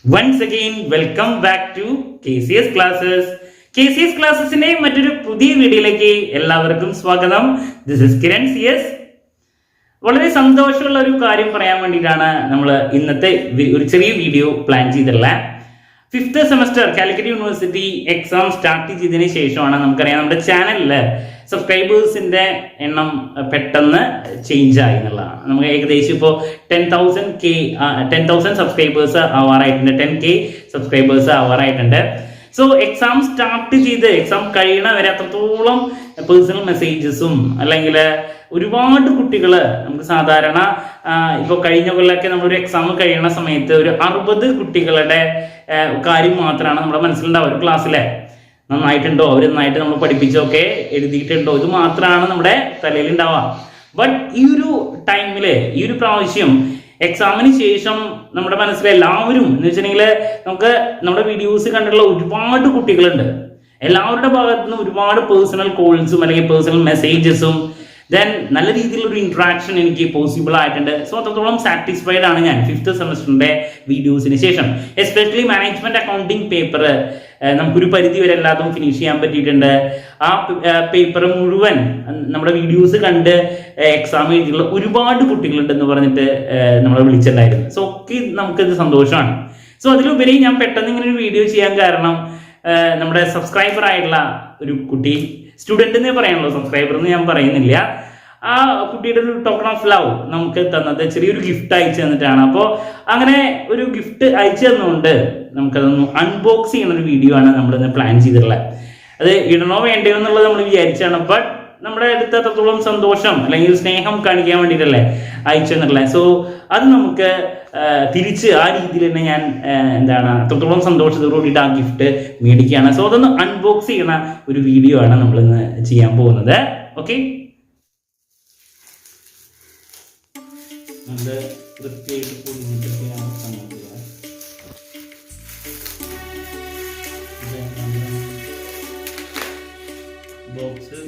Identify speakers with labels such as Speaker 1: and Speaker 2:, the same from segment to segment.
Speaker 1: Once again, welcome back to KCS classes. KCS classes-ന്റെ മറ്റൊരു പുതിയ വീഡിയോയിലേക്ക് എല്ലാവർക്കും സ്വാഗതം. This is Kiran CS. വളരെ സന്തോഷമുള്ള ഒരു കാര്യം പറയാൻ വേണ്ടിയിട്ടാണ് നമ്മൾ ഇന്നത്തെ ഒരു ചെറിയ വീഡിയോ പ്ലാൻ ചെയ്തിട്ടുള്ളത്. 5th semester Calicut university exam start ചെയ്തതിന് ശേഷമാണ് നമുക്കറിയാം നമ്മുടെ ചാനലിൽ സബ്സ്ക്രൈബേഴ്സിന്റെ എണ്ണം പെട്ടെന്ന് ചേഞ്ച് ആയി എന്നുള്ളതാണ്. നമുക്ക് ഏകദേശം ഇപ്പോൾ 10,000 സബ്സ്ക്രൈബേഴ്സ് ആവാറായിട്ടുണ്ട്, 10K സബ്സ്ക്രൈബേഴ്സ് ആവാറായിട്ടുണ്ട്. സോ എക്സാം സ്റ്റാർട്ട് ചെയ്ത് എക്സാം കഴിയണ വരെ അത്രത്തോളം പേഴ്സണൽ മെസ്സേജസും അല്ലെങ്കിൽ ഒരുപാട് കുട്ടികൾ നമുക്ക് സാധാരണ ഇപ്പോൾ കഴിഞ്ഞ കൊല്ലമൊക്കെ നമ്മളൊരു എക്സാം കഴിയണ സമയത്ത് ഒരു 60 കുട്ടികളുടെ കാര്യം മാത്രമാണ് നമ്മുടെ മനസ്സിലുണ്ടാവുക. ഒരു ക്ലാസ്സിലെ നന്നായിട്ടുണ്ടോ, അവർ നന്നായിട്ട് നമ്മൾ പഠിപ്പിച്ചൊക്കെ എഴുതിയിട്ടുണ്ടോ, ഇത് മാത്രമാണ് നമ്മുടെ തലയിൽ ഉണ്ടാവുക. ബട്ട് ഈ ഒരു ടൈമില് ഈ ഒരു പ്രാവശ്യം എക്സാമിന് ശേഷം നമ്മുടെ മനസ്സിൽ എല്ലാവരും എന്ന് വെച്ചിട്ടുണ്ടെങ്കിൽ നമുക്ക് നമ്മുടെ വീഡിയോസ് കണ്ടിട്ടുള്ള ഒരുപാട് കുട്ടികളുണ്ട്. എല്ലാവരുടെ ഭാഗത്തു നിന്ന് ഒരുപാട് പേഴ്സണൽ കോൾസും അല്ലെങ്കിൽ പേഴ്സണൽ മെസ്സേജസും ദെൻ നല്ല രീതിയിലുള്ള ഒരു ഇന്ററാക്ഷൻ എനിക്ക് പോസിബിൾ ആയിട്ടുണ്ട്. സോ അത്രത്തോളം സാറ്റിസ്ഫൈഡ് ആണ് ഞാൻ 5th സെമസ്റ്ററിന്റെ വീഡിയോസിന് ശേഷം. എസ്പെഷ്യലി മാനേജ്മെന്റ് അക്കൗണ്ടിങ് പേപ്പർ നമുക്കൊരു പരിധി വരെ എല്ലാതും ഫിനിഷ് ചെയ്യാൻ പറ്റിയിട്ടുണ്ട്. ആ പേപ്പർ മുഴുവൻ നമ്മുടെ വീഡിയോസ് കണ്ട് എക്സാം എഴുതിയുള്ള ഒരുപാട് കുട്ടികളുണ്ടെന്ന് പറഞ്ഞിട്ട് നമ്മളെ വിളിച്ചിട്ടുണ്ടായിരുന്നു. സോ ഒക്കെ നമുക്കത് സന്തോഷമാണ്. സോ അതിലുപരി ഞാൻ പെട്ടെന്ന് ഇങ്ങനെ ഒരു വീഡിയോ ചെയ്യാൻ കാരണം നമ്മുടെ സബ്സ്ക്രൈബർ ആയിട്ടുള്ള ഒരു കുട്ടി, സ്റ്റുഡന്റ് എന്നേ പറയാനുള്ളൂ, സബ്സ്ക്രൈബർ എന്ന് ഞാൻ പറയുന്നില്ല, ആ കുട്ടിയുടെ ഒരു ടോക്കൺ ഓഫ് ലവ് നമുക്ക് തന്നത് ചെറിയൊരു ഗിഫ്റ്റ് അയച്ചു തന്നിട്ടാണ്. അപ്പോൾ അങ്ങനെ ഒരു ഗിഫ്റ്റ് അയച്ചു തന്നുകൊണ്ട് നമുക്കതൊന്ന് അൺബോക്സ് ചെയ്യുന്ന ഒരു വീഡിയോ ആണ് നമ്മളിന്ന് പ്ലാൻ ചെയ്തിട്ടുള്ളത്. അത് ഇടണോ വേണ്ടയോ എന്നുള്ളത് നമ്മൾ വിചാരിച്ചാണ്. ബട്ട് നമ്മുടെ അടുത്ത് അത്രത്തോളം സന്തോഷം അല്ലെങ്കിൽ സ്നേഹം കാണിക്കാൻ വേണ്ടിയിട്ടല്ലേ അയച്ചു തന്നിട്ടുള്ളത്. സോ അത് നമുക്ക് തിരിച്ച് ആ രീതിയിൽ തന്നെ ഞാൻ അത്രത്തോളം സന്തോഷത്തോടു കൂടിയിട്ട് ആ ഗിഫ്റ്റ് മേടിക്കുകയാണ്. സോ അതൊന്ന് അൺബോക്സ് ചെയ്യുന്ന ഒരു വീഡിയോ ആണ് നമ്മളിന്ന് ചെയ്യാൻ പോകുന്നത്. ഓക്കെ, നല്ല വൃത്തിയായിട്ട് box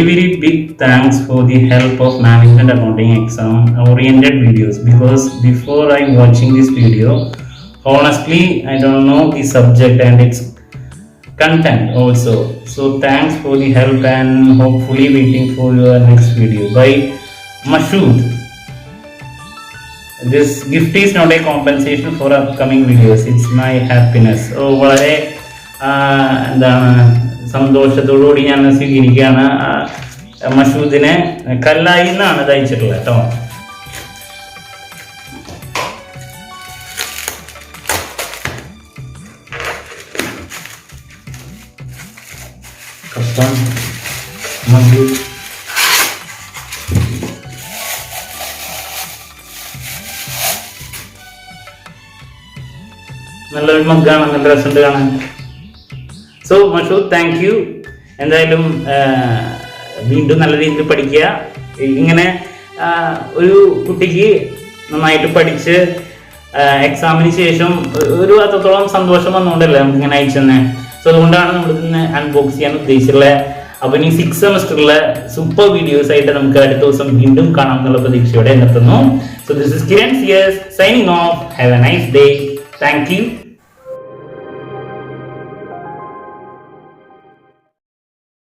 Speaker 1: very big thanks for the help of management accounting exam oriented videos, because before I watching this video honestly I don't know the subject and its content also. So thanks for the help and hopefully waiting for your next video. By Mashood. This gift is not a compensation for upcoming videos, it's my happiness. Oh, വളരെ സന്തോഷത്തോടുകൂടി ഞാൻ സ്വീകരിക്കുകയാണ്. മഷൂദിനെ കല്ലായി എന്നാണ് തയ്ച്ചിട്ടുള്ളത് കേട്ടോ. കപ്പം മഗ്ഗു നല്ലൊരു മഗ്ഗാണ്, നല്ല രസമുണ്ട് കാണാൻ. So Mashood, thank you. എന്തായാലും വീണ്ടും നല്ല രീതിയിൽ പഠിക്കുക. ഇങ്ങനെ ഒരു കുട്ടിക്ക് നന്നായിട്ട് പഠിച്ച് എക്സാമിന് ശേഷം ഒരു അത്രത്തോളം സന്തോഷം വന്നുകൊണ്ടല്ലേ നമുക്ക് ഇങ്ങനെ അയച്ചു തന്നെ. സോ അതുകൊണ്ടാണ് നമ്മൾ ഇന്ന് അൺബോക്സ് ചെയ്യാൻ ഉദ്ദേശിച്ചിട്ടുള്ളത്. അപ്പം ഇനി 6th സെമസ്റ്ററിലെ സൂപ്പർ വീഡിയോസ് ആയിട്ട് നമുക്ക് അടുത്ത ദിവസം വീണ്ടും കാണാം എന്നുള്ള പ്രതീക്ഷയോടെ നിർത്തുന്നു. So this is Kiran CS signing off. Have a nice day. Thank U.